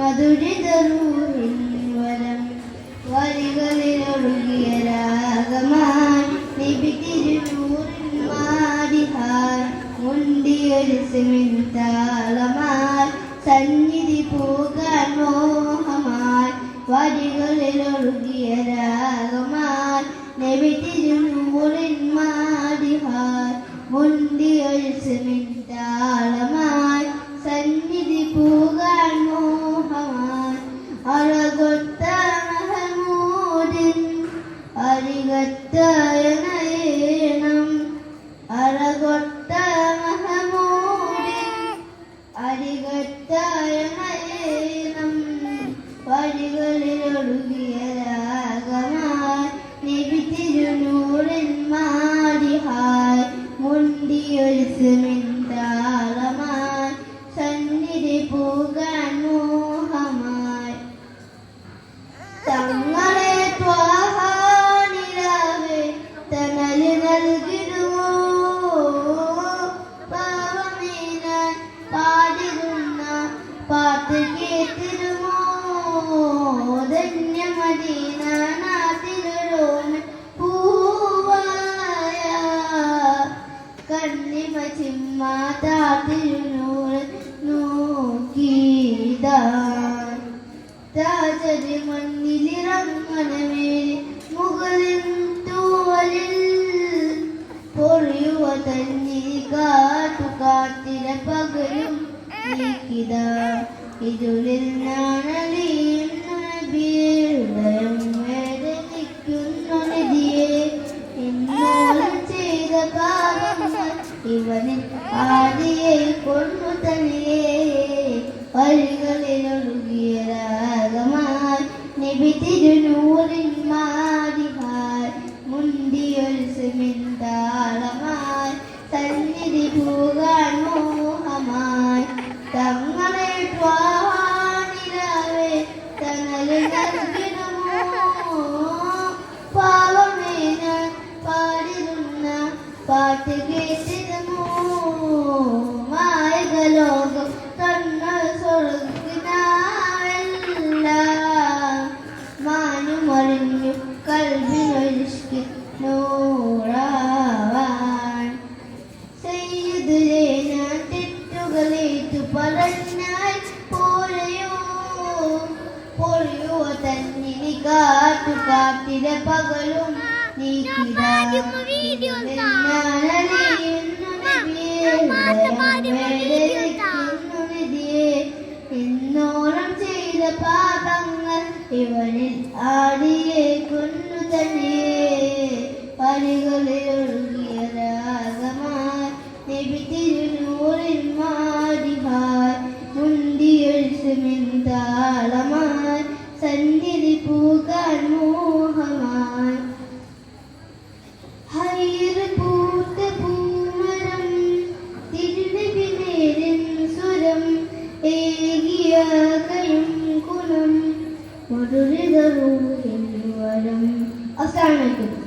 മധുരിതറൂഹിൻ വരം വരികളിലൊഴുകിയ രാഗമായി നബി തിരുനൂറിൻ മാടിഹായ് മുണ്ടിയൊരു സിമിന്താളമായി സന്നിധി പോകാൻ മോഹമായി വരികളിലൊഴുകിയ രാഗമായി നബി തിരുനൂറിൻ മാടിഹായ് മുണ്ടിയൊരു സിമിന്താളമായി സന്നിധി പോകാൻ മോഹമായി അഴകൊത്ത മഹമൂദിൻ അരികത്തായ നയനം അഴകൊത്ത മഹമൂദിൻ അരികത്തായ നയനം വരികളിലൊഴുകിയ രാഗമായി നബി തിരുനൂറിൻ മാടിഹായ് മുണ്ടിയൊരു സിമിന്താളമായി സന്നിധി പോകാൻ മോഹമായി തങ്ങളെ ത്വാഹാനിലാവേ തണല് നൽകിടുമോ പാവമീനാൻ പാടിരുന്ന പാട്ട് കേട്ടിരുമോ ധന്യമദീന നാട്ടിലൊരോമൻ പൂവായ കണ്ണിമ ചിമ്മാതാതിരുന്നൂറ് നോക്കിയിടാൻ രാജരി മണ്ണിലിറങ്ങണമേ മുകളിൽ തൂവലിൽ പൊറിയുവ തന്നി കാട്ടുകാട്ടില പകലും നീക്കിത ഇരുളിൽ ഞാനലിയുന്നു നബിയെ ഹൃദയം വേദനിക്കുന്നു നദിയെ എന്നോളം ചെയ്ത പാപങ്ങൾ ഇവനിൽ ആദിയെ കൊണ്ടു തനിയെ വരികളിലൊഴുകിയ രാഗമായി നബി തിരുനൂറിൻ മാടിഹായ് മുണ്ടിയൊരു സിമിന്താളമായി സന്നിധി പോകാൻ മോഹമായി തങ്ങളെ ത്വാഹാനിലാവേ തണല് നൽകിടുമോ പാവമേന പാടിരുന്ന പാട്ട് കേട്ടിരുമോ മായകലോകം തങ്ങൾ സ്വർഗിനാവെല്ലാം മാനുമറിഞ്ഞു കൽവിനൊരുക്കി നൂറാവാൻ ചെയ്തതിലെ ഞാൻ തെറ്റുകളേറ്റു പറഞ്ഞാൽ പൊറിയോ തന്നിനി കാട്ടില പകലും എന്നോളം ചെയ്ത പാപങ്ങൾ ഇവനിൽ ആടിയെ കൊന്നു തന്നെ പണികളിലൊഴുകിയ രാഗമായി നബി തിരുനൂറിൻ മാടിഹായ് മുണ്ടിയൊരു സിമിന്താളമായി സന്നിധി പോകാൻ മോഹമായി ഹൈറ് പൂത്ത പൂമരം തിരുനബി നേരിൻ സുരം ഏകിയ കയും കുണം മധുരിതറൂഹിൻ വരം. അസ്സലാമു അലൈക്കും.